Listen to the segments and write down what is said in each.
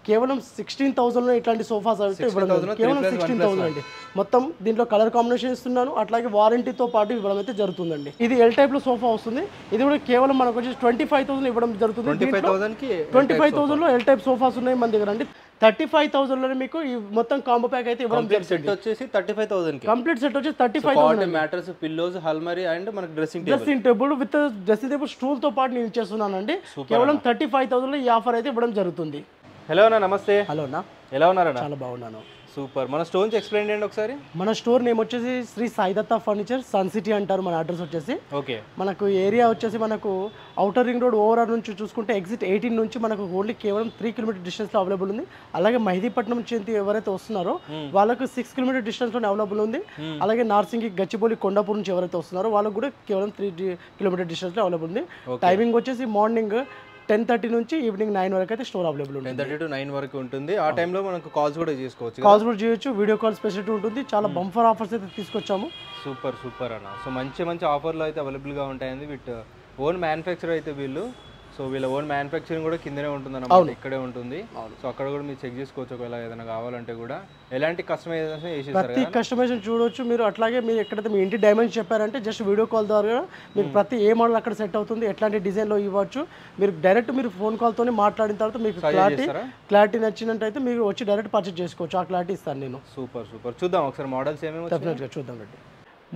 కేవలం 16,000లో ఇట్లాంటి సోఫాస్ అయితే ఇవ్వడం కేవలం 16,000 అండి. మొత్తం దీంట్లో కలర్ కాంబినేషన్ ఇస్తున్నాను, అట్లాగే వారంటీతో పాటు ఇవ్వడం అయితే జరుగుతుందండి. ఇది ఎల్ టైప్ లో సోఫా వస్తుంది. ఇది కూడా కేవలం మనకు వచ్చి 25,000 ఇవ్వడం జరుగుతుంది. 25,000లో ఎల్ టైప్ సోఫాస్ ఉన్నాయి మన దగ్గర అండి. 35,000లోనే మీకు ఈ మొత్తం కాంబో ప్యాక్ అయితే ఇవ్వడం జరుగుతుంది. సెట్ వచ్చేసి 35,000 కి కంప్లీట్ సెట్ వచ్చి 35,000 మ్యాట్రెస్, పిల్లోస్, హల్మరీ అండ్ మనకి dressing table with dressing table stool తో పాటు నేను ఇచ్చేస్తున్నానండి. కేవలం 35,000లో ఈ ఆఫర్ అయితే ఇవ్వడం జరుగుతుంది. హలో అన్న, నమస్తే. హలో అన్న, ఎలా ఉన్నారన్న? చాలా బాగున్నాను. సూపర్. మన స్టోర్ ఎక్స్ప్లెయిన్ చేయండి ఒకసారి. మన స్టోర్ నేమ్ వచ్చేసి Shri Saidatta furniture, Sun City అంటారు మన అడ్రస్ వచ్చేసి. ఓకే. మనకు ఏరియా వచ్చేసి మనకు ఔటర్ రింగ్ రోడ్ ఓవరాల్ నుంచి చూసుకుంటే ఎగ్జిట్ 18 నుంచి మనకు ఓన్లీ కేవలం 3 కిలోమీటర్ డిస్టెన్స్ లో అవైలబుల్ ఉంది. అలాగే మెహదీపట్నం నుంచి ఎవరైతే వస్తున్నారో వాళ్ళకు 6 కిలోమీటర్ డిస్టెన్స్ లో అవైలబుల్ ఉంది. అలాగే నార్సింగి, గచ్చిబౌలి, కొండాపూర్ నుంచి ఎవరైతే వస్తున్నారో వాళ్ళకు కూడా కేవలం 3 కిలోమీటర్ డిస్టెన్స్ లో అవైలబుల్ ఉంది. టైమింగ్ వచ్చేసి మార్నింగ్ 10:30 నుంచి ఈవినింగ్ 9 వరకు అయితే స్టోర్ అవైలబుల్ ఉంటుంది. 10:30 to 9 వరకు ఉంటుంది. ఆ టైంలో మనకు కాల్స్ కూడా చేసుకోవచ్చు. కాల్స్ కూడా చేయొచ్చు, వీడియో కాల్ ఫెసిలిటీ ఉంటుంది. చాలా బంఫర్ ఆఫర్స్ అయితే తీసుకొచ్చాము. సూపర్ సూపర్ అన్న. సో మంచి ఆఫర్లు అయితే అవైలబుల్గా ఉంటాయండి. విత్ ఓన్ మ్యానుఫ్యాక్చర్ అయితే వీళ్ళు. సో వీళ్ళ ఓన్ మ్యానుఫ్యాక్చరింగ్ కూడా కిందనే ఉంటుంది అన్నమాట, ఇక్కడే ఉంటుంది. సో అక్కడ కూడా మీరు చెక్ చేసుకోవచ్చు. ఒకవేళ ఏదైనా కావాలంటే కూడా ఎలాంటి కస్టమైజేషన్ చేసేస్తారు, ప్రతి కస్టమైజేషన్ చూడొచ్చు మీరు. అట్లాగే మీరు ఎక్కడైతే మీ ఇంటి డైమెన్షన్ చెప్పారంటే జస్ట్ వీడియో కాల్ ద్వారా మీకు ప్రతి ఏ మోడల్ అక్కడ సెట్ అవుతుంది, ఎట్లాంటి డిజైన్లో ఇవ్వచ్చు. మీరు డైరెక్ట్ మీరు ఫోన్ కాల్తోనే మాట్లాడిన తర్వాత మీకు క్లారిటీ నచ్చినట్టయితే మీరు వచ్చి డైరెక్ట్ పర్చేస్ చేసుకోవచ్చు. ఆ క్లారిటీ ఇస్తాను నేను. Super super. చూద్దాం ఒకసారి మోడల్స్ ఏమేమి. డెఫినెట్గా చూద్దాం రండి.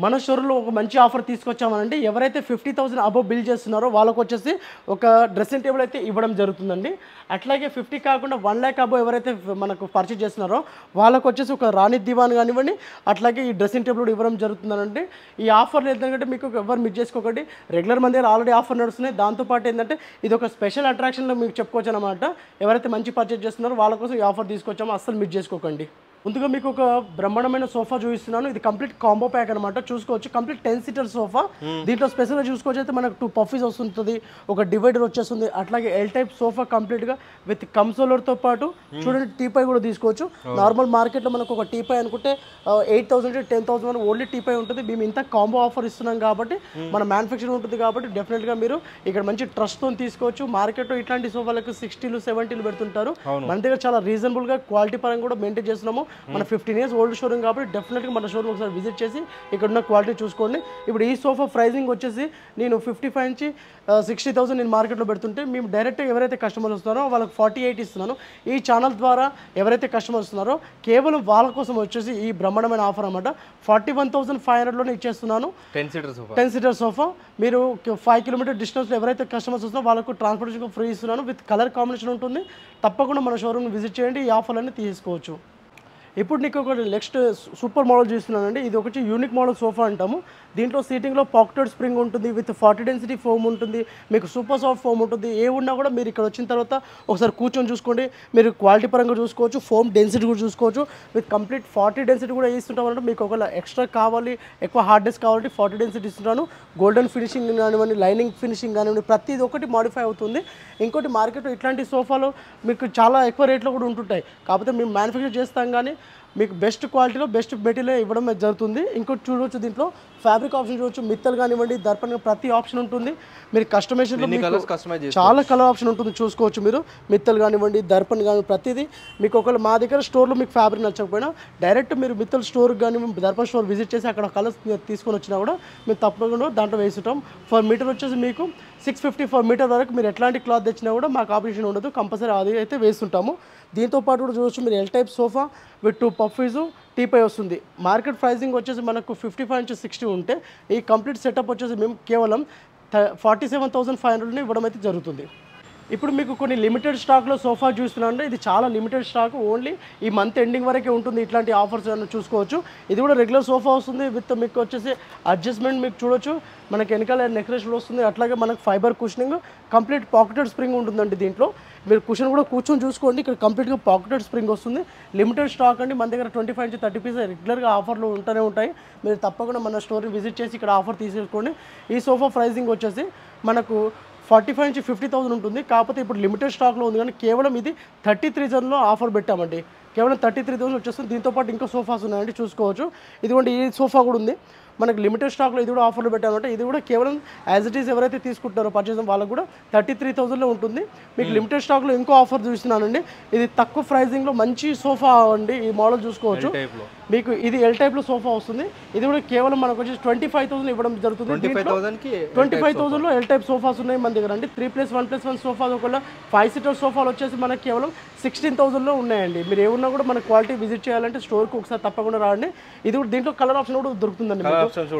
మన స్టోర్లో ఒక మంచి ఆఫర్ తీసుకొచ్చామనండి. ఎవరైతే 50,000 అబవ్ బిల్ చేస్తున్నారో వాళ్ళకు వచ్చేసి ఒక డ్రెస్సింగ్ టేబుల్ అయితే ఇవ్వడం జరుగుతుందండి. అట్లాగే 50 కాకుండా 1 lakh అబవ్ ఎవరైతే మనకు పర్చేజ్ చేస్తున్నారో వాళ్ళకు వచ్చేసి ఒక రాణి దివాన్ కానివ్వండి, అట్లాగే ఈ డ్రెస్సింగ్ టేబుల్ కూడా ఇవ్వడం జరుగుతుందండి. ఈ ఆఫర్లు ఏంటంటే మీకు ఎవరు మిస్ చేసుకోకండి. రెగ్యులర్ మన దగ్గర ఆల్రెడీ ఆఫర్ నడుస్తున్నాయి. దాంతోపాటు ఏంటంటే ఇది ఒక స్పెషల్ అట్రాక్షన్లో మీకు చెప్పుకోవచ్చు అనమాట. ఎవరైతే మంచి పర్చేజ్ చేస్తున్నారో వాళ్ళ కోసం ఈ ఆఫర్ తీసుకొచ్చామో అస్సలు మిస్ చేసుకోకండి. ముందుగా మీకు ఒక బ్రహ్మాండమైన సోఫా చూపిస్తున్నాను. ఇది కంప్లీట్ కాంబో ప్యాక్ అనమాట. చూసుకోవచ్చు కంప్లీట్ 10 సీటర్ సోఫా. దీంట్లో స్పెషల్గా చూసుకోవచ్చు అయితే మనకు 2 పఫీస్ వస్తుంటుంది, ఒక డివైడర్ వచ్చేస్తుంది. అట్లాగే ఎల్ టైప్ సోఫా కంప్లీట్గా విత్ కన్సోలర్తో పాటు చూడండి టీపై కూడా తీసుకోవచ్చు. నార్మల్ మార్కెట్లో మనకు ఒక టీపై అనుకుంటే 8,000 to 10,000 ఓన్లీ టీపై ఉంటుంది. మేము ఇంత కాంబో ఆఫర్ ఇస్తున్నాం కాబట్టి మన మ్యానుఫ్యాక్చరింగ్ ఉంటుంది కాబట్టి డెఫినెట్గా మీరు ఇక్కడ మంచి ట్రస్ట్తో తీసుకోవచ్చు. మార్కెట్లో ఇట్లాంటి సోఫాలకు 60 70 పెడుతుంటారు. మన దగ్గర చాలా రీజనబుల్గా క్వాలిటీ పరంగా కూడా మెయింటైన్ చేస్తున్నాము. మన 15 years ఓల్డ్ షోరూమ్ కాబట్టి డెఫినెట్గా మన షోరూమ్ ఒకసారి విజిట్ చేసి ఇక్కడ ఉన్న క్వాలిటీ చూసుకోండి. ఇప్పుడు ఈ సోఫా ప్రైజింగ్ వచ్చేసి నేను 55 నుంచి 60,000 నేను మార్కెట్లో పెడుతుంటే మేము డైరెక్ట్ ఎవరైతే కస్టమర్స్ వస్తున్నారో వాళ్ళకి 48 ఇస్తున్నాను. ఈ ఛానల్ ద్వారా ఎవరైతే కస్టమర్స్ వస్తున్నారో కేవలం వాళ్ళ కోసం వచ్చేసి ఈ బ్రహ్మాండమైన ఆఫర్ అనమాట. 41,500లోనే ఇచ్చేస్తున్నాను 10 సీటర్ సోఫా. మీరు 5 కిలోమీటర్ డిస్టెన్స్లో ఎవరైతే కస్టమర్స్ వస్తున్నారో వాళ్ళకు ట్రాన్స్పోర్టేషన్ ఫ్రీ ఇస్తున్నాను. విత్ కలర్ కాంబినేషన్ ఉంటుంది. తప్పకుండా మన షోరూమ్ని విజిట్ చేయండి, ఈ ఆఫర్లన్నీ తీసుకోవచ్చు. ఇప్పుడు నీకు ఒక నెక్స్ట్ సూపర్ మోడల్ చూస్తున్నానండి. ఇది ఒకటి యూనిక్ మోడల్ సోఫా అంటాము. దీంట్లో సీటింగ్లో పాకెటెడ్ స్ప్రింగ్ ఉంటుంది, విత్ 40 డెన్సిటీ ఫోమ్ ఉంటుంది, మీకు సూపర్ సాఫ్ట్ ఫోమ్ ఉంటుంది. ఏ ఉన్నా కూడా మీరు ఇక్కడ వచ్చిన తర్వాత ఒకసారి కూర్చొని చూసుకోండి. మీరు క్వాలిటీ పరంగా చూసుకోవచ్చు, ఫోమ్ డెన్సిటీ కూడా చూసుకోవచ్చు. విత్ కంప్లీట్ 40 డెన్సిటీ కూడా ఇస్తుంటామంటే మీకు ఒకవేళ ఎక్స్ట్రా కావాలి, ఎక్కువ హార్డ్నెస్ కావాలంటే 40 డెన్సిటీ ఇస్తున్నాను. గోల్డెన్ ఫినిషింగ్ కానివ్వండి, లైనింగ్ ఫినిషింగ్ కానివ్వండి, ప్రతిది ఒకటి మాడిఫై అవుతుంది. ఇంకోటి మార్కెట్లో ఇట్లాంటి సోఫాలు మీకు చాలా ఎక్కువ రేట్లో కూడా ఉంటుంటాయి. కాకపోతే మేము మ్యానుఫ్యాక్చర్ చేస్తాం కానీ మీకు బెస్ట్ క్వాలిటీలో బెస్ట్ మెటీరియల్ ఇవ్వడం జరుగుతుంది. ఇంకోటి చూడవచ్చు, దీంట్లో ఫ్యాబ్రిక్ ఆప్షన్ చూడవచ్చు, మిత్తలు కానివ్వండి, దర్పణ ప్రతి ఆప్షన్ ఉంటుంది. మీరు కస్టమైజేషన్లో చాలా కలర్ ఆప్షన్ ఉంటుంది చూసుకోవచ్చు. మీరు మిత్తలు కానివ్వండి, దర్పణ కానివ్వండి, ప్రతిదీ మీకు ఒకవేళ మా దగ్గర స్టోర్లో మీకు ఫ్యాబ్రిక్ నచ్చకపోయినా డైరెక్ట్ మీరు మిత్తల్ స్టోర్కి కానీ దర్పణ స్టోర్ విజిట్ చేసి అక్కడ కలర్స్ తీసుకొని వచ్చినా కూడా మేము తప్పకుండా దాంట్లో వేస్తుంటాం. ఫర్ మీటర్ వచ్చేసి మీకు 650 ఫర్ మీటర్ వరకు మీరు ఎట్లాంటి క్లాత్ తెచ్చినా కూడా మాకు ఆపరేషన్ ఉండదు, కంపల్సరీ అది అయితే వేస్తుంటాము. దీంతోపాటు కూడా చూడవచ్చు మీరు ఎల్ టైప్ సోఫా విత్ 2 పఫీసు టీపై వస్తుంది. మార్కెట్ ప్రైసింగ్ వచ్చేసి మనకు 55 నుంచి 60 ఉంటే ఈ కంప్లీట్ సెటప్ వచ్చేసి మేము కేవలం 47,500 ఇవ్వడం అయితే జరుగుతుంది. ఇప్పుడు మీకు కొన్ని లిమిటెడ్ స్టాక్లో సోఫా చూస్తున్నాను. ఇది చాలా లిమిటెడ్ స్టాక్, ఓన్లీ ఈ మంత్ ఎండింగ్ వరకే ఉంటుంది. ఇట్లాంటి ఆఫర్స్ చూసుకోవచ్చు. ఇది కూడా రెగ్యులర్ సోఫా వస్తుంది. విత్ మీకు వచ్చేసి అడ్జస్ట్మెంట్ మీకు చూడొచ్చు, మనకి వెనకాల నెక్లెస్ వస్తుంది. అట్లాగే మనకు fibre cushioning, complete pocketed spring ఉంటుందండి. దీంట్లో మీరు కుషన్ కూడా కూర్చొని చూసుకోండి. ఇక్కడ కంప్లీట్గా పాకెటెడ్ స్ప్రింగ్ వస్తుంది. లిమిటెడ్ స్టాక్ అండి. మన దగ్గర 25 నుంచి 30 పీసెస్ రెగ్యులర్గా ఆఫర్లు ఉంటూనే ఉంటాయి. మీరు తప్పకుండా మన స్టోర్ని విజిట్ చేసి ఇక్కడ ఆఫర్ తీసేసుకోండి. ఈ సోఫా ప్రైసింగ్ వచ్చేసి మనకు 45 నుంచి 50,000 ఉంటుంది. కాకపోతే ఇప్పుడు లిమిటెడ్ స్టాక్లో ఉంది కానీ కేవలం ఇది 33,000లో ఆఫర్ పెట్టామండి. కేవలం 33,000 వచ్చేస్తుంది. దీంతోపాటు ఇంకా సోఫాస్ ఉన్నాయండి చూసుకోవచ్చు. ఇదిగోండి ఈ సోఫా కూడా ఉంది. మనకి లిమిటెడ్ స్టాక్లో ఇది కూడా ఆఫర్లో పెట్టామంటే ఇది కూడా కేవలం యాజ్ ఇట్ ఈస్ ఎవరైతే తీసుకుంటారో పర్చేస్ వాళ్ళకు కూడా 33,000లో ఉంటుంది. మీకు లిమిటెడ్ స్టాక్లో ఇంకో ఆఫర్ చూస్తున్నానండి. ఇది తక్కువ ప్రైజింగ్లో మంచి సోఫా అండి. ఈ మోడల్ చూసుకోవచ్చు. మీకు ఇది ఎల్ టైప్లో సోఫా వస్తుంది. ఇది కూడా కేవలం మనకు వచ్చేసి 25,000 ఇవ్వడం జరుగుతుంది. 25,000లో ఎల్ టైప్ సోఫాస్ ఉన్నాయి మన దగ్గర అండి. 3+1+1 సోఫాస్ ఒకవేళ 5 సీటర్ సోఫాలు వచ్చేసి మనకి కేవలం 16,000లో ఉన్నాయండి. మీరు ఏమన్నా కూడా మన క్వాలిటీ విజిట్ చేయాలంటే స్టోర్కి ఒకసారి తప్పకుండా రాండి. ఇది కూడా దీంట్లో కలర్ ఆప్షన్ కూడా దొరుకుతుందండి.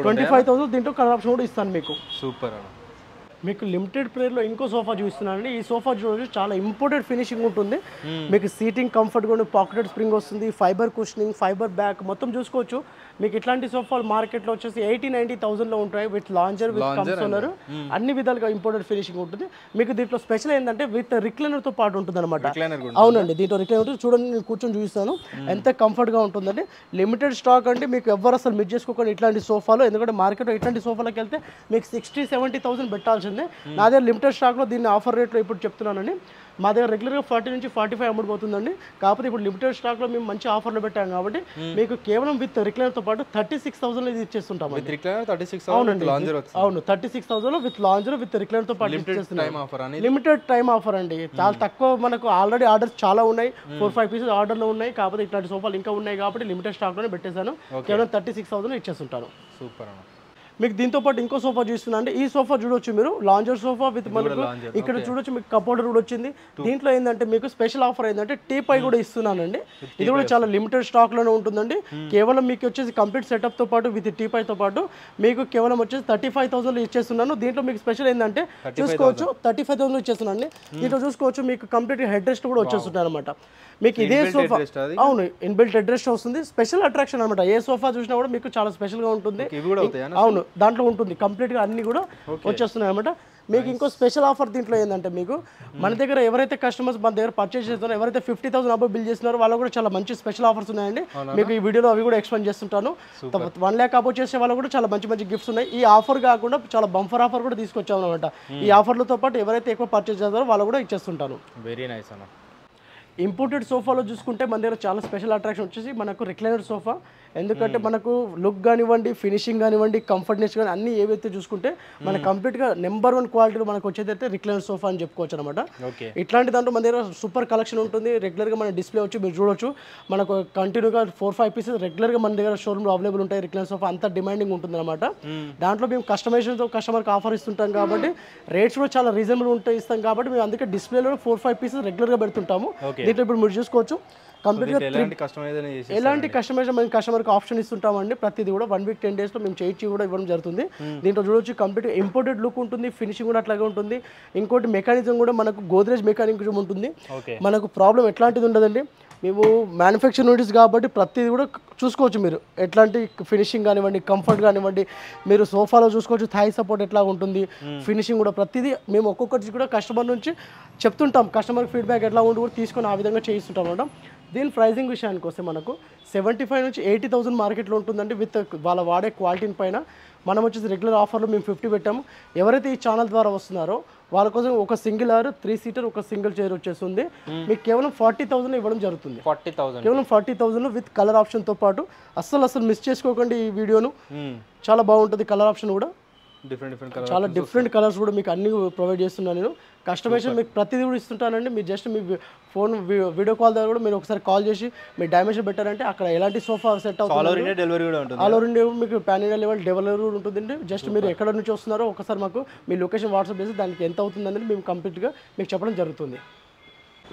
25,000 దీంట్లో కలర్ ఆప్షన్ కూడా ఇస్తాను మీకు. సూపర్. మీకు లిమిటెడ్ ప్రైస్లో ఇంకో సోఫా చూస్తున్నానండి. ఈ సోఫా చూడవచ్చు చాలా ఇంపోర్టెడ్ ఫినిషింగ్ ఉంటుంది. మీకు సీటింగ్ కంఫర్ట్ కూడా పాకెటెడ్ స్ప్రింగ్ వస్తుంది, ఫైబర్ కుషనింగ్, ఫైబర్ బ్యాక్ మొత్తం చూసుకోవచ్చు. మీకు ఇట్లాంటి సోఫాలు మార్కెట్లో వచ్చేసి 80-90,000లో ఉంటాయి. విత్ లాంజర్, విత్ కన్సోలర్, అన్ని విధాలుగా ఇంపోర్టెడ్ ఫినిషింగ్ ఉంటుంది. మీకు దీంట్లో స్పెషల్ ఏంటంటే విత్ రిక్లైనర్తో పాటు ఉంటుంది అనమాట. అవునండి, దీంట్లో రిక్లైనర్ ఉంటుంది. చూడండి, నేను కూర్చొని చూపిస్తాను ఎంత కంఫర్ట్గా ఉంటుందండి. లిమిటెడ్ స్టాక్ అండి. మీకు ఎవరు అసలు మిస్ చేసుకోకండి ఇట్లాంటి సోఫాలు. ఎందుకంటే మార్కెట్లో ఇట్లాంటి సోఫాలకు వెళ్తే మీకు 60-70,000 పెట్టాల్సిందే. నా దగ్గర లిమిటెడ్ స్టాక్లో దీన్ని ఆఫర్ రేట్లో ఇప్పుడు చెప్తున్నానండి. మా దగ్గర రెగ్యులర్గా 40 నుంచి 45 అమ్ముడుపోతుందండి. కాకపోతే ఇప్పుడు లిమిటెడ్ స్టాక్లో మేము మంచి ఆఫర్లో పెట్టాం కాబట్టి మీకు కేవలం విత్ రిక్లైనర్తో పాటు 36,000 ఇది ఇచ్చేస్తుంటాం. అవునండి, 36,000 విత్ లాంజర్ విత్ రిక్లైనర్తో పాటు ఇచ్చేస్తున్నాం. లిమిటెడ్ టైం ఆఫర్ అండి. చాలా తక్కువ, మనకు ఆల్రెడీ ఆర్డర్స్ చాలా ఉన్నాయి. 4-5 పీసెస్ ఆర్డర్లో ఉన్నాయి. కాకపోతే ఇట్లాంటి సోఫాలు ఇంకా ఉన్నాయి కాబట్టి లిమిటెడ్ స్టాక్లోనే పెట్టేశాను. కేవలం 36,000 ఇచ్చేస్తుంటాను. సూపర్. మీకు దీంతో పాటు ఇంకో సోఫా చూస్తున్నా అంటే ఈ సోఫా చూడొచ్చు మీరు, లాంజర్ సోఫా విత్ మనకు ఇక్కడ చూడొచ్చు మీకు కప్బోర్డ్ కూడా వచ్చింది. దీంట్లో ఏంటంటే మీకు స్పెషల్ ఆఫర్ ఏంటంటే టీపై కూడా ఇస్తున్నానండి. ఇది కూడా చాలా లిమిటెడ్ స్టాక్ లోనే ఉంటుందండి. కేవలం మీకు వచ్చేసి కంప్లీట్ సెటప్ తో పాటు విత్ టీపైతో పాటు మీకు కేవలం వచ్చేసి 35,000 ఇచ్చేస్తున్నాను. దీంట్లో మీకు స్పెషల్ ఏంటంటే చూసుకోవచ్చు 35,000 ఇచ్చేస్తున్నాను. దీంట్లో చూసుకోవచ్చు మీకు కంప్లీట్ హెడ్ రెస్ట్ కూడా వచ్చేస్తున్నాయి అనమాట. మీకు ఇదే సోఫా, అవును, ఇన్బిల్ట్ హెడ్ రెస్ట్ వస్తుంది. స్పెషల్ అట్రాక్షన్ అనమాట. ఏ సోఫా చూసినా కూడా మీకు చాలా స్పెషల్ గా ఉంటుంది. అవును, దాంట్లో ఉంటుంది కంప్లీట్ గా అన్ని కూడా వచ్చేస్తున్నాయి అనమాట. మీకు ఇంకో స్పెషల్ ఆఫర్ దీంట్లో ఏంటంటే మీకు మన దగ్గర ఎవరైతే కస్టమర్స్ మన దగ్గర పర్చేస్ చేస్తున్నారో, ఎవరైతే 50,000 అబౌవ్ బిల్ చేస్తున్నారో వాళ్ళకు కూడా చాలా మంచి స్పెషల్ ఆఫర్స్ ఉన్నాయండి. మీకు ఈ వీడియోలో అవి కూడా ఎక్స్ప్లెయిన్ చేస్తుంటాను. 1 lakh అబౌవ్ చేసే వాళ్ళు కూడా చాలా మంచి మంచి గిఫ్ట్స్ ఉన్నాయి. ఈ ఆఫర్ కాకుండా చాలా బంఫర్ ఆఫర్ కూడా తీసుకొచ్చాము అనమాట. ఈ ఆఫర్లతో పాటు ఎవరైతే ఎక్కువ పర్చేస్ చేస్తారో వాళ్ళు కూడా ఇచ్చేస్తుంటాను. వెరీ నైస్ అన్న. ఇంపోర్టెడ్ సోఫాలో చూసుకుంటే మన దగ్గర చాలా స్పెషల్ అట్రాక్షన్ వచ్చేసి మనకు రిక్లైనర్ సోఫా. ఎందుకంటే మనకు లుక్ కానివ్వండి, ఫినిషింగ్ కానివ్వండి, కంఫర్ట్నెస్ కానీ అన్ని ఏవైతే చూసుకుంటే మన కంప్లీట్గా నెంబర్ 1 క్వాలిటీలో మనకు వచ్చేదైతే రిక్లైనర్ సోఫా అని చెప్పుకోవచ్చు అనమాట. ఇట్లాంటి దాంట్లో మన దగ్గర సూపర్ కలెక్షన్ ఉంటుంది. రెగ్యులర్గా మన డిస్ప్లే వచ్చి మీరు చూడొచ్చు. మనకు కంటిన్యూగా 4-5 పీసెస్ రెగ్యులర్గా మన దగ్గర షోరూమ్లో అవైలబుల్ ఉంటాయి. రిక్లైనర్ సోఫా అంత డిమాండింగ్ ఉంటుంది అనమాట. దాంట్లో మేము కస్టమైజేషన్తో కస్టమర్కి ఆఫర్ ఇస్తుంటాం కాబట్టి రేట్స్ కూడా చాలా రీజనబుల్ ఉంటాయి ఇస్తాం కాబట్టి మేము అందుకే డిస్ప్లేలో 4-5 పీసెస్ రెగ్యులర్గా పెడుతుంటాము. దీంట్లో ఇప్పుడు మీరు చూసుకోవచ్చు కంప్లీట్గా ఎలాంటి కస్టమైజేషన్ మేము కస్టమర్కి ఆప్షన్ ఇస్తుంటామండి. ప్రతిదీ కూడా 1 week 10 daysలో మేము చేయించి కూడా ఇవ్వడం జరుగుతుంది. దీంట్లో చూడొచ్చు కంప్లీట్ ఇంపోర్టెడ్ లుక్ ఉంటుంది. ఫినిషింగ్ కూడా అట్లాగే ఉంటుంది. ఇంకోటి మెకానిజం కూడా మనకు గోద్రేజ్ మెకానిజం ఉంటుంది. మనకు ప్రాబ్లం ఎట్లాంటిది ఉండదండి. మేము మ్యానుఫ్యాక్చర్ యూనిట్స్ కాబట్టి ప్రతిదీ కూడా చూసుకోవచ్చు. మీరు ఎట్లాంటి ఫినిషింగ్ కానివ్వండి, కంఫర్ట్ కానివ్వండి, మీరు సోఫాలో చూసుకోవచ్చు థాయ్ సపోర్ట్ ఎట్లా ఉంటుంది, ఫినిషింగ్ కూడా ప్రతిదీ మేము ఒక్కొక్కటి కూడా కస్టమర్ నుంచి చెప్తుంటాం. కస్టమర్ ఫీడ్బ్యాక్ ఎట్లా ఉండి కూడా తీసుకొని ఆ విధంగా చేయిస్తుంటాం అనమాట. దీని ప్రైజింగ్ విషయానికి వస్తే మనకు 75 నుంచి 80,000 మార్కెట్లో ఉంటుందండి. విత్ వాళ్ళ వాడే క్వాలిటీని పైన మనం వచ్చేసి రెగ్యులర్ ఆఫర్లో మేము 50 పెట్టాము. ఎవరైతే ఈ ఛానల్ ద్వారా వస్తున్నారో వాళ్ళ కోసం ఒక సింగిల్ ఆర్ 3 సీటర్ ఒక సింగిల్ చైర్ వచ్చేస్తుంది. మీకు కేవలం 40,000 ఇవ్వడం జరుగుతుంది. 40,000 కేవలం 40,000 విత్ కలర్ ఆప్షన్తో పాటు. అస్సలు మిస్ చేసుకోకండి ఈ వీడియోను. చాలా బాగుంటుంది కలర్ ఆప్షన్ కూడా. చాలా డిఫరెంట్ కలర్స్ కూడా మీకు అన్ని ప్రొవైడ్ చేస్తున్నాను నేను. కస్టమైజేషన్ మీకు ప్రతిదీ కూడా ఇస్తుంటానండి. మీరు జస్ట్ మీ ఫోన్ వీడియో కాల్ ద్వారా కూడా మీరు ఒకసారి కాల్ చేసి మీ డైమెన్షన్ పెట్టారంటే అక్కడ ఎలాంటి సోఫా సెట్ అవుతుంది. ఆల్ ఓవర్ ఇండియా మీకు పాన్ ఇండియా లెవెల్ డెలివరీ కూడా ఉంటుందండి. జస్ట్ మీరు ఎక్కడ నుంచి వస్తున్నారో ఒకసారి మాకు మీ లొకేషన్ వాట్సాప్ చేసి దానికి ఎంత అవుతుంది అనేది మేము కంప్లీట్గా మీకు చెప్పడం జరుగుతుంది.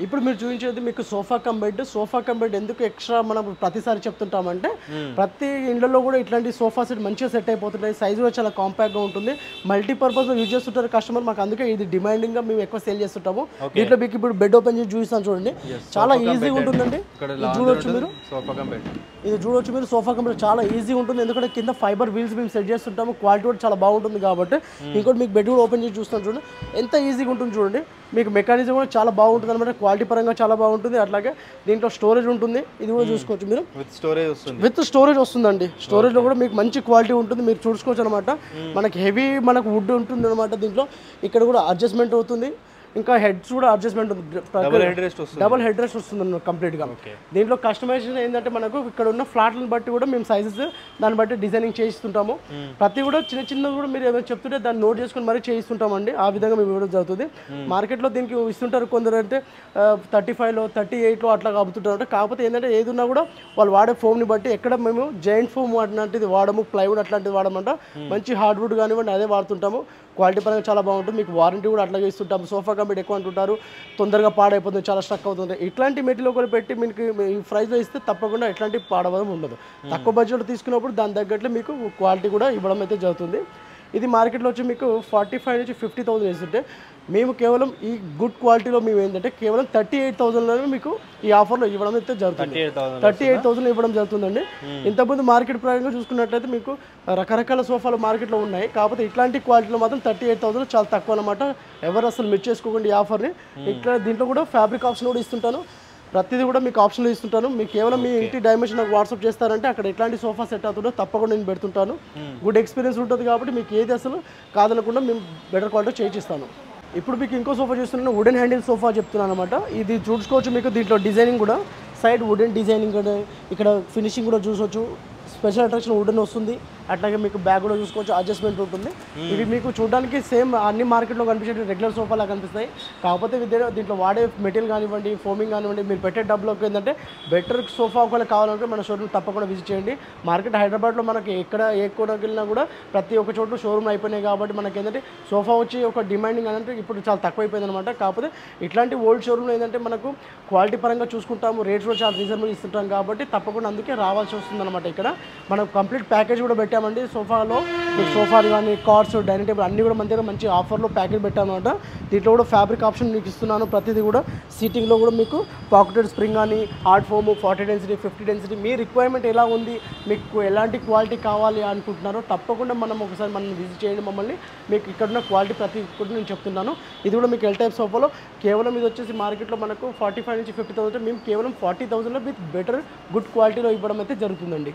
ఇప్పుడు మీరు చూపించేది మీకు sofa cum bed. Sofa cum bed ఎందుకు ఎక్స్ట్రా మనం ప్రతిసారి చెప్తుంటామంటే ప్రతి ఇండ్లలో కూడా ఇట్లాంటి సోఫా సెట్ మంచిగా సెట్ అయిపోతుంటాయి. సైజు కూడా చాలా కాంపాక్ట్గా ఉంటుంది. మల్టీపర్పస్లో యూజ్ చేస్తుంటారు కస్టమర్. మాకు అందుకే ఇది డిమాండింగ్గా మేము ఎక్కువ సేల్ చేస్తుంటాము. దీంట్లో మీకు ఇప్పుడు బెడ్ ఓపెన్ చేసి చూపిస్తాను చూడండి. చాలా ఈజీగా ఉంటుందండి. చూడొచ్చు మీరు, ఇది చూడొచ్చు మీరు. సోఫా కమ్ బెడ్ చాలా ఈజీగా ఉంటుంది. ఎందుకంటే కింద ఫైబర్ వీల్స్ మేము సెట్ చేస్తుంటాము. క్వాలిటీ కూడా చాలా బాగుంటుంది కాబట్టి. ఇంకోటి మీకు బెడ్ కూడా ఓపెన్ చేసి చూస్తాను చూడండి ఎంత ఈజీగా ఉంటుంది చూడండి. మీకు మెకానిజం కూడా చాలా బాగుంటుంది అనమాట. క్వాలిటీ పరంగా చాలా బాగుంటుంది. అట్లాగే దీంట్లో స్టోరేజ్ ఉంటుంది. ఇది కూడా చూసుకోవచ్చు మీరు. విత్ స్టోరేజ్ వస్తుందండి. స్టోరేజ్లో కూడా మీకు మంచి క్వాలిటీ ఉంటుంది. మీరు చూసుకోవచ్చు అనమాట. మనకి హెవీ మనకు వుడ్ ఉంటుంది అనమాట. దీంట్లో ఇక్కడ కూడా అడ్జస్ట్మెంట్ అవుతుంది. ఇంకా హెడ్స్ కూడా అడ్జస్ట్మెంట్ ఉంది, డబుల్ హెడ్ రెస్ట్ వస్తుంది కంప్లీట్గా. దీంట్లో కస్టమైజేషన్ ఏంటంటే మనకు ఇక్కడ ఉన్న ఫ్లాట్లను బట్టి కూడా మేము సైజెస్ దాన్ని బట్టి డిజైనింగ్ చేయిస్తుంటాము. ప్రతి కూడా చిన్న చిన్నది కూడా మీరు ఏమైనా చెప్తుంటే దాన్ని నోట్ చేసుకుని మరీ చేయిస్తుంటామండి. ఆ విధంగా మేము ఇవ్వడం జరుగుతుంది. మార్కెట్లో దీనికి ఇస్తుంటారు కొందరు అంటే 35లో 38లో అట్లా కాపుతుంటారు. కాకపోతే ఏంటంటే ఏది ఉన్నా కూడా వాళ్ళు వాడే ఫోమ్ని బట్టి ఎక్కడ మేము జైంట్ ఫోమ్ అట్లాంటిది వాడము, ప్లైవుడ్ అట్లాంటిది వాడమంట, మంచి హార్డ్వుడ్ కానివ్వండి అదే వాడుతుంటాము. క్వాలిటీ పరంగా చాలా బాగుంటుంది. మీకు వారంటీ కూడా అట్లాగే ఇస్తుంటాము. సోఫా కంపెనీ ఎక్కువ అంటుంటారు తొందరగా పాడైపోతుంది, చాలా స్ట్రక్ అవుతుంది. ఇట్లాంటి మెటీరియల్ కూడా పెట్టి మీకు ఈ ప్రైస్లో ఇస్తే తప్పకుండా ఎట్లాంటి పాడవడం ఉండదు. తక్కువ బడ్జెట్ తీసుకున్నప్పుడు దాని తగ్గట్లే మీకు క్వాలిటీ కూడా ఇవ్వడం అయితే జరుగుతుంది. ఇది మార్కెట్లో వచ్చి మీకు 45 నుంచి 50,000 వేస్తుంటే మేము కేవలం ఈ గుడ్ క్వాలిటీలో మేము ఏంటంటే కేవలం 38,000లోనే మీకు ఈ ఆఫర్లో ఇవ్వడం అయితే జరుగుతుంది. 38,000 ఇవ్వడం జరుగుతుందండి. ఇంతకుముందు మార్కెట్ ప్రకారంగా చూసుకున్నట్లయితే మీకు రకరకాల సోఫాలు మార్కెట్లో ఉన్నాయి. కాకపోతే ఇట్లాంటి క్వాలిటీలో మాత్రం 38,000 చాలా తక్కువ అనమాట. ఎవరు అసలు మిస్ చేసుకోకండి ఈ ఆఫర్ని. ఇట్లా దీంట్లో కూడా ఫ్యాబ్రిక్ ఆప్షన్ కూడా ఇస్తుంటాను. ప్రతిదీ కూడా మీకు ఆప్షన్లో ఇస్తుంటాను. మీకు కేవలం మీ ఇంటి డైమెన్షన్ నాకు వాట్సాప్ చేస్తారంటే అక్కడ ఎట్లాంటి సోఫా సెట్ అవుతుందో తప్పకుండా నేను పెడుతుంటాను. గుడ్ ఎక్స్పీరియన్స్ ఉంటుంది కాబట్టి మీకు ఏది అసలు కాదనకుండా మేము బెటర్ క్వాలిటీ చేయిస్తాను. ఇప్పుడు మీకు ఇంకో సోఫా చూస్తున్నాను, వుడెన్ హ్యాండిల్ సోఫా చెప్తున్నాను అనమాట. ఇది చూసుకోవచ్చు. మీకు దీంట్లో డిజైనింగ్ కూడా సైడ్ వుడెన్ డిజైనింగ్, ఇక్కడ ఫినిషింగ్ కూడా చూసుకోవచ్చు. స్పెషల్ అట్రాక్షన్ వుడెన్ వస్తుంది. అట్లాగే మీకు బ్యాగ్ కూడా చూసుకోవచ్చు, అడ్జస్ట్మెంట్ ఉంటుంది. ఇవి మీకు చూడడానికి సేమ్ అన్ని మార్కెట్లో కనిపించే రెగ్యులర్ సోఫాలా కనిపిస్తాయి. కాకపోతే దీంట్లో వాడే మెటీరియల్ కానివ్వండి, ఫోమింగ్ కానివ్వండి, మీరు పెట్టే డబ్బులోకి ఏంటంటే బెటర్ సోఫా ఒకవేళ కావాలంటే మన షోరూమ్ తప్పకుండా విజిట్ చేయండి. మార్కెట్ హైదరాబాద్లో మనకి ఎక్కడ ఏ కోనకి వెళ్ళినా కూడా ప్రతి ఒక్క చోట షోరూమ్ అయిపోయినాయి కాబట్టి మనకి ఏంటంటే సోఫా వచ్చి ఒక డిమాండింగ్ అంటే ఇప్పుడు చాలా తక్కువైపోయింది అనమాట. కాకపోతే ఇట్లాంటి ఓల్డ్ షోరూమ్లో ఏంటంటే మనకు క్వాలిటీ పరంగా చూసుకుంటాము, రేట్స్ కూడా చాలా రీజనబుల్ ఇస్తుంటాం కాబట్టి తప్పకుండా అందుకే రావాల్సి వస్తుంది అనమాట. ఇక్కడ మనం కంప్లీట్ ప్యాకేజ్ కూడా పెట్టామండి సోఫాలో. మీకు సోఫాలు కానీ, కార్డ్స్, డైనింగ్ టేబుల్ అన్నీ కూడా మన దగ్గర మంచి ఆఫర్లో ప్యాకేజ్ పెట్టామన్నమాట. దీంట్లో కూడా ఫ్యాబ్రిక్ ఆప్షన్ మీకు ఇస్తున్నాను. ప్రతిదీ కూడా సీటింగ్లో కూడా మీకు పాకెటెడ్ స్ప్రింగ్ కానీ, హార్డ్ ఫోమ్, 40 డెన్సిటీ, 50 డెన్సిటీ, మీ రిక్వైర్మెంట్ ఎలా ఉంది, మీకు ఎలాంటి క్వాలిటీ కావాలి అనుకుంటున్నారో తప్పకుండా ఒకసారి మనం విజిట్ చేయండి మమ్మల్ని. మీకు ఇక్కడ ఉన్న క్వాలిటీ ప్రతి ఒక్కటి నేను చెప్తున్నాను. ఇది కూడా మీకు ఎల్ టైప్ సోఫాలో కేవలం ఇది వచ్చేసి మార్కెట్లో మనకు 45 నుంచి 50,000, మేము కేవలం 40,000లో విత్ బెటర్ గుడ్ క్వాలిటీలో ఇవ్వడం అయితే జరుగుతుందండి.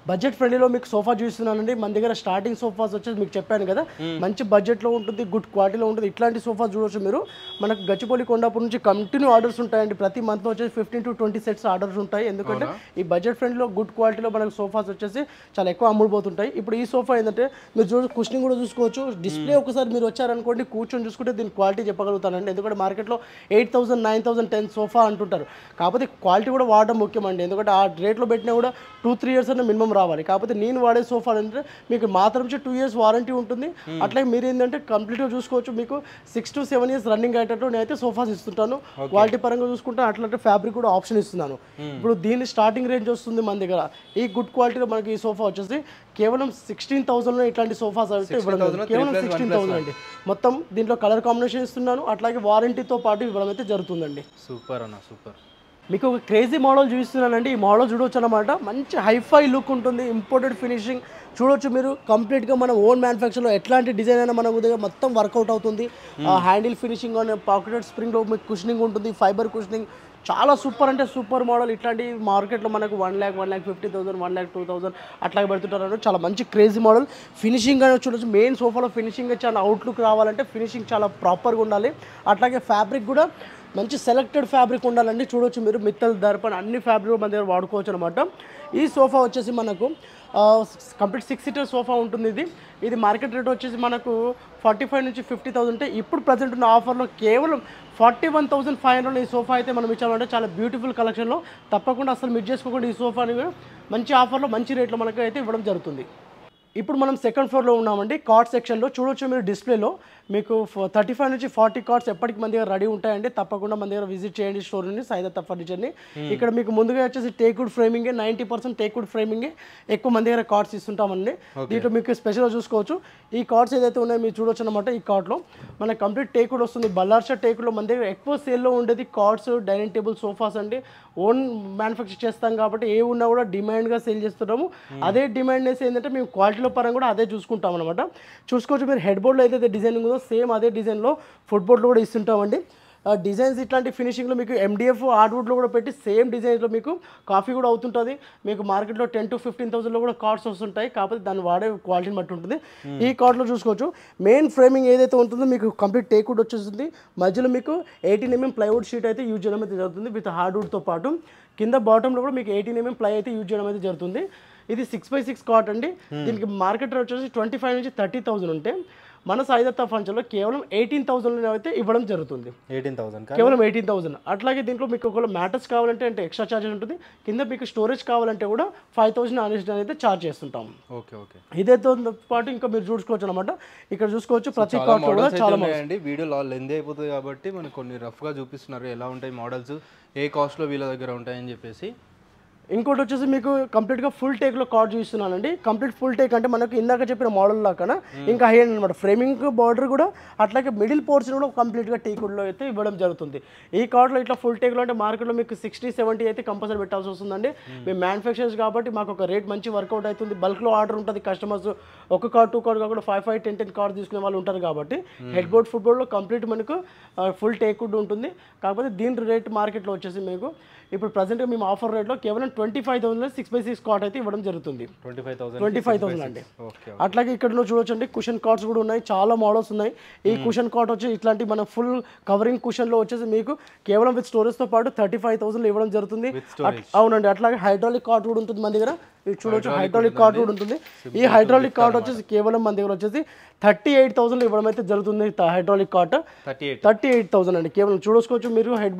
బడ్జెట్ ఫ్రెండ్లీలో మీకు సోఫా చూస్తున్నానండి. మన దగ్గర స్టార్టింగ్ సోఫాస్ వచ్చేసి మీకు చెప్పాను కదా, మంచి బడ్జెట్లో ఉంటుంది, గుడ్ క్వాలిటీలో ఉంటుంది. ఇట్లాంటి సోఫా చూడవచ్చు మీరు. మనకు గచ్చిపల్లి కొండాపూర్ నుంచి కంటిన్యూ ఆర్డర్స్ ఉంటాయండి. ప్రతి మంత్ వచ్చేసి 15 to 20 సెట్స్ ఆర్డర్స్ ఉంటాయి. ఎందుకంటే ఈ బడ్జెట్ ఫ్రెండ్లీలో గుడ్ క్వాలిటీలో మనకు సోఫాస్ వచ్చేసి చాలా ఎక్కువ అమ్ముడుపోతుంటాయి. ఇప్పుడు ఈ సోఫా ఏంటంటే మీరు కుషనింగ్ కూడా చూసుకోవచ్చు. డిస్ప్లే ఒకసారి మీరు వచ్చారనుకోండి, కూర్చొని చూసుకుంటే దీని క్వాలిటీ చెప్పగలుగుతానండి. ఎందుకంటే మార్కెట్లో 8,000, 9,000, 10 సోఫా అంటుంటారు. కాకపోతే క్వాలిటీ కూడా వాడడం ముఖ్యమండి. ఎందుకంటే ఆ రేట్లో పెట్టినా కూడా 2-3 ఇయర్స్ అన్న మినిమం రావాలి. కాకపోతే నేను వాడే సోఫా అంటే మీకు మాత్రం 2 ఇయర్స్ వారంటీ ఉంటుంది. అట్లాగే మీరు ఏంటంటే కంప్లీట్గా చూసుకోవచ్చు. మీకు 6 to 7 ఇయర్స్ రన్నింగ్ అయ్యేటట్టు నేనైతే సోఫాస్ ఇస్తుంటాను. క్వాలిటీ పరంగా చూసుకుంటే అట్లాంటి ఫ్యాబ్రిక్ కూడా ఆప్షన్ ఇస్తున్నాను. ఇప్పుడు దీని స్టార్టింగ్ రేంజ్ వస్తుంది మన దగ్గర. ఈ గుడ్ క్వాలిటీలో మనకి ఈ సోఫా వచ్చేసి కేవలం 16,000లో ఇట్లాంటి సోఫాస్ అయితే ఇవ్వడం, కేవలం 16,000 అండి. మొత్తం దీంట్లో కలర్ కాంబినేషన్ ఇస్తున్నాను. అట్లాగే వారంటీతో పాటు ఇవ్వడం అయితే జరుగుతుందండి. సూపర్ అన్న, సూపర్. మీకు ఒక క్రేజీ మోడల్ చూపిస్తున్నానండి. ఈ మోడల్ చూడవచ్చు అనమాట. మంచి హైఫై లుక్ ఉంటుంది, ఇంపోర్టెడ్ ఫినిషింగ్ చూడొచ్చు మీరు. కంప్లీట్గా మన ఓన్ మ్యానుఫ్యాక్చర్లో ఎట్లాంటి డిజైన్ అయినా మన దగ్గర మొత్తం వర్కౌట్ అవుతుంది. హ్యాండిల్ ఫినిషింగ్ కానీ, పాకెటెడ్ స్ప్రింగ్లో మీకు కుషనింగ్ ఉంటుంది, ఫైబర్ కుషనింగ్. చాలా సూపర్ అంటే సూపర్ మోడల్. ఇట్లాంటి మార్కెట్లో మనకు 1,50,000, 1,02,000 అట్లాగే పెడుతుంటారు. చాలా మంచి క్రేజీ మోడల్. ఫినిషింగ్ అని చూడొచ్చు. మెయిన్ సోఫాలో ఫినిషింగ్ చాలా అవుట్లుక్ రావాలంటే ఫినిషింగ్ చాలా ప్రాపర్గా ఉండాలి. అట్లాగే ఫ్యాబ్రిక్ కూడా మంచి సెలెక్టెడ్ ఫ్యాబ్రిక్ ఉండాలండి. చూడొచ్చు మీరు, మిత్తల్, దర్పణ్ అన్ని ఫ్యాబ్రిక్ మన దగ్గర వాడుకోవచ్చు అనమాట. ఈ సోఫా వచ్చేసి మనకు కంప్లీట్ 6 సీటర్ సోఫా ఉంటుంది. ఇది మార్కెట్ రేట్ వచ్చేసి మనకు 45 నుంచి 50,000 ఉంటే ఇప్పుడు ప్రజెంట్ ఉన్న ఆఫర్లో కేవలం 41,500 ఈ సోఫా అయితే మనం ఇచ్చామంటే చాలా బ్యూటిఫుల్ కలెక్షన్లో. తప్పకుండా అసలు మిస్ చేసుకోకుండా ఈ సోఫాని మంచి ఆఫర్లో మంచి రేట్లో మనకు అయితే ఇవ్వడం జరుగుతుంది. ఇప్పుడు మనం సెకండ్ ఫ్లోర్లో ఉన్నామండి. కార్డ్ సెక్షన్లో చూడొచ్చు మీరు. డిస్ప్లేలో మీకు 35 నుంచి 40 కార్డ్స్ ఎప్పటికి మన దగ్గర రెడీ ఉంటాయండి. తప్పకుండా మన దగ్గర విజిట్ చేయండి స్టోర్ని, సాయిదత్త ఫర్నిచర్ని. ఇక్కడ మీకు ముందుగా వచ్చేసి టేక్వుడ్ ఫ్రేమింగే, 90% టేక్వుడ్ ఫ్రేమింగే ఎక్కువ మన దగ్గర కార్డ్స్ ఇస్తుంటామండి. దీంట్లో మీకు స్పెషల్గా చూసుకోవచ్చు. ఈ కార్డ్స్ ఏదైతే ఉన్నాయో మీరు చూడొచ్చు అనమాట. ఈ కార్డ్లో మనకి కంప్లీట్ టేక్వుడ్ వస్తుంది. బల్లార్షా టేక్వుడ్లో మన దగ్గర ఎక్కువ సేల్లో ఉండేది కార్డ్స్, డైనింగ్ టేబుల్, సోఫాస్ అండి. ఓన్ మ్యానుఫ్యాక్చర్ చేస్తాం కాబట్టి ఏ ఉన్నా కూడా డిమాండ్గా సేల్ చేస్తున్నాము. అదే డిమాండ్ వేసి ఏంటంటే మేము క్వాలిటీలో పరంగా కూడా అదే చూసుకుంటాం అనమాట. చూసుకోవచ్చు మీరు. హెడ్ బోర్డ్లో ఏదైతే డిజైనింగ్ ఉందో సేమ్ అదే డిజైన్లో ఫుట్ బోర్డ్లో కూడా ఇస్తుంటామండి. డిజైన్స్ ఇట్లాంటి ఫినిషింగ్లో మీకు MDF హార్డ్వుడ్లో కూడా పెట్టి సేమ్ డిజైన్స్లో మీకు కాఫీ కూడా అవుతుంటుంది. మీకు మార్కెట్లో 10,000 to 15,000లో కూడా కార్డ్స్ వస్తుంటాయి, కాకపోతే దాన్ని వాడే క్వాలిటీని బట్టి ఉంటుంది. ఈ కార్డ్లో చూసుకోవచ్చు మెయిన్ ఫ్రేమింగ్ ఏదైతే ఉంటుందో మీకు కంప్లీట్ టేక్వుడ్ వచ్చేస్తుంది. మధ్యలో మీకు 18 mm ప్లైవుడ్ షీట్ అయితే యూజ్ చేయడం అయితే జరుగుతుంది విత్ హార్డ్వుడ్తో పాటు. కింద బాటంలో కూడా మీకు 18 mm ప్లై అయితే యూజ్ చేయడం అయితే జరుగుతుంది. ఇది 6x6 కాట్ అండి. దీనికి మార్కెట్ రేట్ వచ్చేసి 25,000 నుంచి 30,000 ఉంటే మన సాయి దత్త ఫర్నిచర్లో కేవలం 18,000 అయితే ఇవ్వడం జరుగుతుంది. 18,000 కేవలం 18,000. అట్లాగే దీంట్లో మీకు ఒకవేళ మ్యాటర్స్ కావాలంటే అంటే ఎక్స్ట్రా ఛార్జెస్ ఉంటుంది. కింద మీకు స్టోరేజ్ కావాలంటే కూడా 5,000 అడిషనల్ అయితే ఛార్జ్ చేస్తుంటాం. Okay okay. ఇదేతో పాటు ఇంకా మీరు చూసుకోవచ్చు అనమాట. ఇక్కడ చూసుకోవచ్చు ప్రతి కార్ట్ కూడా చాలా ఉన్నాయండి. వీడియో లెంత్ అయిపోతుంది కాబట్టి మనకు కొన్ని రఫ్గా చూపిస్తున్నారు ఎలా ఉంటాయి మోడల్స్, ఏ కాస్ట్లో వీళ్ళ దగ్గర ఉంటాయని చెప్పేసి. ఇంకోటి వచ్చేసి మీకు కంప్లీట్గా ఫుల్ టేక్లో కార్డ్ చూస్తున్నానండి. కంప్లీట్ ఫుల్ టేక్ అంటే మనకు ఇందాక చెప్పిన మోడల్ లాగా ఇంకా హై అండ్ అనమాట. ఫ్రేమింగ్ బార్డర్ కూడా అట్లాగే మిడిల్ పోర్షన్ కూడా కంప్లీట్గా టేక్వుడ్లో అయితే ఇవ్వడం జరుగుతుంది. ఈ కార్డ్లో ఇట్లా ఫుల్ టేక్లో అంటే మార్కెట్లో మీకు 60-70 అయితే కంపల్సరీ పెట్టాల్సి వస్తుందండి. మేము మ్యానుఫ్యాక్చరర్స్ కాబట్టి మాకు ఒక రేట్ మంచి వర్కౌట్ అవుతుంది. బల్క్లో ఆర్డర్ ఉంటుంది. కస్టమర్స్ ఒక కార్డ్ 2 కార్డ్ కాకుండా 5, 10 కార్డ్ తీసుకునే వాళ్ళు ఉంటారు కాబట్టి హెడ్ బోర్డ్ ఫుట్ బోర్డ్లో కంప్లీట్ మనకు ఫుల్ టేక్వుడ్ ఉంటుంది. కాకపోతే దీని రేట్ మార్కెట్లో వచ్చేసి మీకు ఇప్పుడు ప్రజెంట్గా మేము ఆఫర్ రేట్లో కేవలం 25,000 6x6 కార్డ్ అయితే ఇవ్వడం జరుగుతుంది. 25,000 అండి. అట్లాగే ఇక్కడ చూడొచ్చు అండి కుషన్ కార్డ్స్ కూడా ఉన్నాయి, చాలా మోడల్స్ ఉన్నాయి. ఈ కుషన్ కార్డ్ వచ్చి ఇట్లాంటి మన ఫుల్ కవరింగ్ కుషన్లో వచ్చేసి మీకు కేవలం విత్ స్టోరేజ్తో పాటు 35,000 ఇవ్వడం జరుగుతుంది. అవునండి. అట్లాగే హైడ్రాలిక్ కార్డ్ కూడా ఉంటుంది మన దగ్గర. చూడొచ్చు హైడ్రాలిక్ కార్డ్ కూడా ఉంటుంది. ఈ హైడ్రాలిక్ కార్డ్ వచ్చేసి కేవలం మన దగ్గర వచ్చేసి 38,000 ఇవ్వడం అయితే జరుగుతుంది. హైడ్రాలిక్ కార్డ్ 38,000 అండి. కేవలం చూసుకోవచ్చు మీరు హెడ్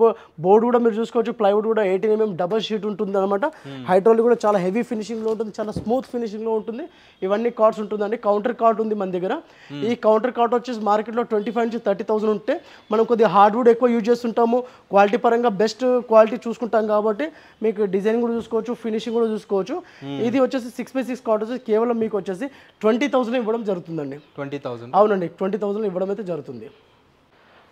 బోర్డు కూడా మీరు చూసుకోవచ్చు. ప్లైవుడ్ కూడా 18 mm డబల్ షీట్ ఉంటుంది అనమాట. హైడ్రాలిక్ కూడా చాలా హెవీ ఫినిషింగ్లో ఉంటుంది, చాలా స్మూత్ ఫినిషింగ్లో ఉంటుంది. ఇవన్నీ కార్డ్స్ ఉంటుందండి. కౌంటర్ కార్డ్ ఉంది మన దగ్గర. ఈ కౌంటర్ కార్డ్ వచ్చేసి మార్కెట్లో 25,000 నుంచి 30,000 ఉంటే మనం కొద్దిగా హార్డ్వుడ్ ఎక్కువ యూజ్ చేస్తుంటాము. క్వాలిటీ పరంగా బెస్ట్ క్వాలిటీ చూసుకుంటాం కాబట్టి మీకు డిజైన్ కూడా చూసుకోవచ్చు, ఫినిషింగ్ కూడా చూసుకోవచ్చు. ఇది వచ్చేసి 6x6 కార్డ్ వచ్చేసి కేవలం మీకు వచ్చేసి 20,000 ఇవ్వడం జరుగుతుందండి. 20,000 అవునండి. 20,000 ఇవ్వడం అయితే జరుగుతుంది.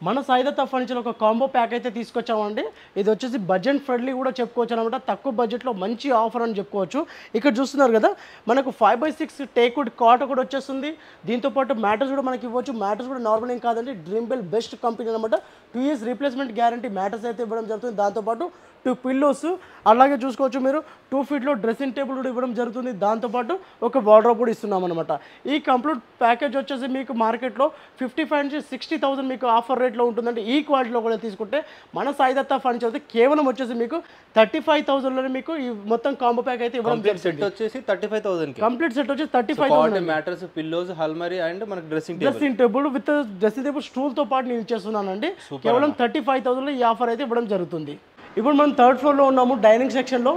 మన సాయి దత్త ఫర్నిచర్ ఒక కాంబో ప్యాక్ అయితే తీసుకొచ్చామండి. ఇది వచ్చేసి బడ్జెట్ ఫ్రెండ్లీ కూడా చెప్పుకోవచ్చు అనమాట. తక్కువ బడ్జెట్లో మంచి ఆఫర్ అని చెప్పుకోవచ్చు. ఇక్కడ చూస్తున్నారు కదా మనకు 5x6 టేక్వుడ్ కాట్ కూడా వచ్చేస్తుంది. దీంతోపాటు మ్యాటర్స్ కూడా మనకి ఇవ్వచ్చు. మ్యాటర్స్ కూడా నార్మల్ ఏం కాదండి, డ్రీమ్ బెల్ బెస్ట్ కంపెనీ అనమాట. 2 years రీప్లేస్మెంట్ గ్యారంటీ మ్యాటర్స్ అయితే ఇవ్వడం జరుగుతుంది. దాంతోపాటు 2 పిల్లోస్, అలాగే చూసుకోవచ్చు మీరు 2 feet డ్రెస్సింగ్ టేబుల్ కూడా ఇవ్వడం జరుగుతుంది. దాంతోపాటు ఒక వార్డ్రోబ్ కూడా ఇస్తున్నాం అనమాట. ఈ కంప్లీట్ ప్యాకేజ్ వచ్చేసి మీకు మార్కెట్లో 55,000 నుంచి 60,000 మీకు ఆఫర్ రేట్లో ఉంటుందండి. ఈ క్వాలిటీలో కూడా తీసుకుంటే మన సాయి దత్త ఫర్నిచర్ అయితే కేవలం వచ్చేసి మీకు 35,000లోనే మీకు ఈ మొత్తం కాంబో ప్యాక్ అయితే ఇవ్వడం జరుగుతుంది. సెట్ వచ్చేసి 35,000 కంప్లీట్ సెట్ వచ్చి 35,000 మ్యాటర్స్, పిల్లోస్, హల్మరీ అండ్ మనకి dressing table with dressing table స్టూల్తో పాటు నేను ఇచ్చేస్తున్నానండి. కేవలం 35,000లో ఈ ఆఫర్ అయితే ఇవ్వడం జరుగుతుంది. ఇప్పుడు మనం 3rd floorలో ఉన్నాము. డైనింగ్ సెక్షన్లో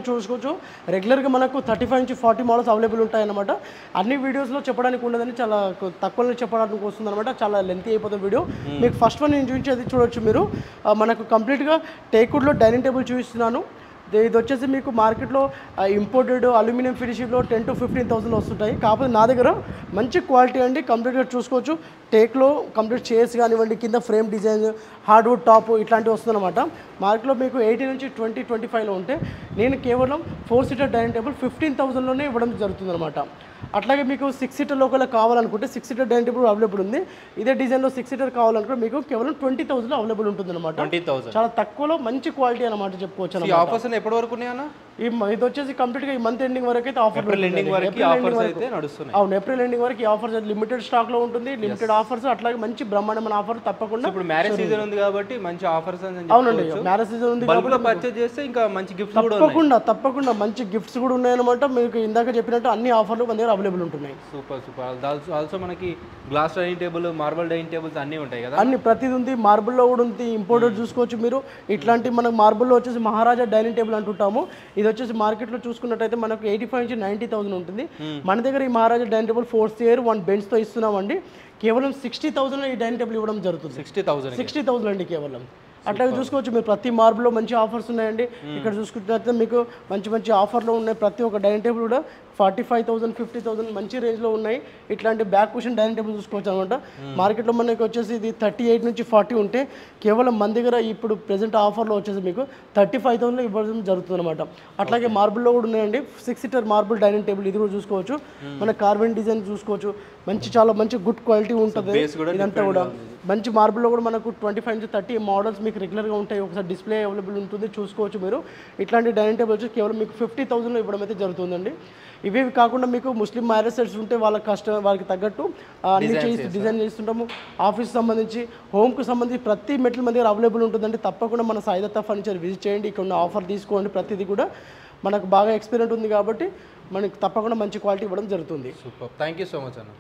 చూసుకోవచ్చు. రెగ్యులర్గా మనకు 35 నుంచి 40 మోడల్స్ అవైలబుల్ ఉంటాయన్నమాట. అన్ని వీడియోస్లో చెప్పడానికి ఉండదని చాలా తక్కువలో చెప్పడానికి వస్తుంది అనమాట. చాలా లెంతీ అయిపోతుంది వీడియో. మీకు ఫస్ట్ వన్ నేను చూపించేది చూడొచ్చు మీరు. మనకు కంప్లీట్గా టేక్వుడ్లో డైనింగ్ టేబుల్ చూపిస్తున్నాను. ఇది వచ్చేసి మీకు మార్కెట్లో ఇంపోర్టెడ్ అల్యూమినియం ఫినిషింగ్లో 10,000 to 15,000 వస్తుంటాయి. కాకపోతే నా దగ్గర మంచి క్వాలిటీ అండి. కంప్లీట్గా చూసుకోవచ్చు. టేక్లో కంప్లీట్ చైర్స్ కానివ్వండి, కింద ఫ్రేమ్ డిజైన్, హార్డ్వుడ్ టాప్ ఇట్లాంటివి వస్తుందన్నమాట. మార్కెట్లో మీకు 18 నుంచి 20-25లో ఉంటే నేను కేవలం 4 seater డైనింగ్ టేబుల్ 15,000లోనే ఇవ్వడం జరుగుతుందన్నమాట. అట్లాగే మీకు 6 seater ఒకవేళ కావాలనుకుంటే 6 seater డైనింగ్ టేబుల్ అవైలబుల్ ఉంది. ఇదే డిజైన్లో 6 seater కావాలనుకుంటే మీకు కేవలం 20,000 అవైలబుల్ ఉంటుంది అనమాట. 20,000 చాలా తక్కువలో మంచి క్వాలిటీ అనమాట చెప్పుకోవచ్చు. ఎప్పటి వరకు ఉన్నాయన్నా? ఇది వచ్చేసి కంప్లీట్గా ఈ మంత్ ఎండింగ్ వరకు అయితే ఆఫర్ ఏప్రిల్ ఎండింగ్ వరకు నడుస్తున్నాయి. అవును, ఏప్రిల్ ఎండింగ్ వరకు ఈ ఆఫర్స్ లిమిటెడ్ స్టాక్లో ఉంటుంది. లిమిటెడ్ ఆఫర్స్, అట్లాగే మంచి బ్రహ్మాండమైన ఆఫర్ తప్పకుండా. ఇప్పుడు మ్యారేజ్ సీజన్ ఉంది కాబట్టి మంచి ఆఫర్స్. అవునండి, మ్యారేజ్ సీజన్ ఉంది కాబట్టి పర్చేజ్ చేస్తే ఇంకా మంచి గిఫ్ట్స్ కూడా తప్పకుండా మంచి గిఫ్ట్స్ కూడా ఉన్నాయన్నమాట. మీకు ఇందాక చెప్పినట్టు అన్ని ఆఫర్లు మన దగ్గర అవైలబుల్ ఉంటున్నాయి. సూపర్. ఆల్సో మనకి glass dining table, marble dining tables అన్నీ ఉంటాయి కదా. అన్ని ప్రతిది ఉంది. మార్బుల్లో కూడా ఉంది, ఇంపోర్టెడ్ చూసుకోవచ్చు మీరు. ఇట్లాంటి మనకు మార్బుల్లో వచ్చేసి మహారాజా డైనింగ్ టేబుల్ అంటుంటాము. ఇది వచ్చేసి మార్కెట్లో చూసుకున్నట్టయితే మనకు 85,000 నుంచి 90,000 ఉంటుంది. మన దగ్గర ఈ మహారాజా డైనింగ్ టేబుల్ 4 chair 1 benchతో ఇస్తున్నామండి. కేవలం 60,000 ఈ డైనింగ్ టేబుల్ ఇవ్వడం జరుగుతుంది. 60,000 అండి కేవలం. అట్లాగే చూసుకోవచ్చు మీరు. ప్రతి మార్బుల్లో మంచి ఆఫర్స్ ఉన్నాయండి. ఇక్కడ చూసుకుంటే మీకు మంచి ఆఫర్లో ఉన్నాయి. ప్రతి ఒక్క డైనింగ్ టేబుల్ కూడా 45,000 50,000 మంచి రేంజ్లో ఉన్నాయి. ఇట్లాంటి బ్యాక్ కుషన్ డైనింగ్ టేబుల్ చూసుకోవచ్చు అనమాట. మార్కెట్లో మనకి వచ్చేసి ఇది 38 నుంచి 40 ఉంటే కేవలం మన దగ్గర ఇప్పుడు ప్రెజెంట్ ఆఫర్లో వచ్చేసి మీకు 35,000 ఇవ్వడం జరుగుతుంది అనమాట. అట్లాగే మార్బుల్లో కూడా ఉన్నాయండి. 6 సీటర్ మార్బుల్ డైనింగ్ టేబుల్ ఇది కూడా చూసుకోవచ్చు. మన కార్బన్ డిజైన్ చూసుకోవచ్చు. చాలా మంచి గుడ్ క్వాలిటీ ఉంటుంది. ఇదంతా కూడా మంచి మార్బుల్లో కూడా మనకు 25 నుంచి 30 మోడల్స్ మీకు రెగ్యులర్గా ఉంటాయి. ఒకసారి డిస్ప్లే అవైలబుల్ ఉంటుంది, చూసుకోవచ్చు మీరు. ఇట్లాంటి డైనింగ్ టేబుల్ వచ్చి కేవలం మీకు 50,000లో ఇవ్వడం అయితే జరుగుతుందండి. ఇవి కాకుండా మీకు ముస్లిం మ్యారేజ్ సెట్స్ ఉంటే వాళ్ళకి తగ్గట్టు అన్ని డిజైన్ చేస్తుంటాము. ఆఫీస్ సంబంధించి హోమ్కి సంబంధించి ప్రతి మెటీరియల్ మన దగ్గర అవైలబుల్ ఉంటుందండి. తప్పకుండా మన సాయి దత్త ఫర్నిచర్ విజిట్ చేయండి. ఇక్కడ ఉన్న ఆఫర్ తీసుకోండి. ప్రతిదీ కూడా మనకు బాగా ఎక్స్పీరియన్స్ ఉంది కాబట్టి మనకి తప్పకుండా మంచి క్వాలిటీ ఇవ్వడం జరుగుతుంది. Super, thank you so much అన్న.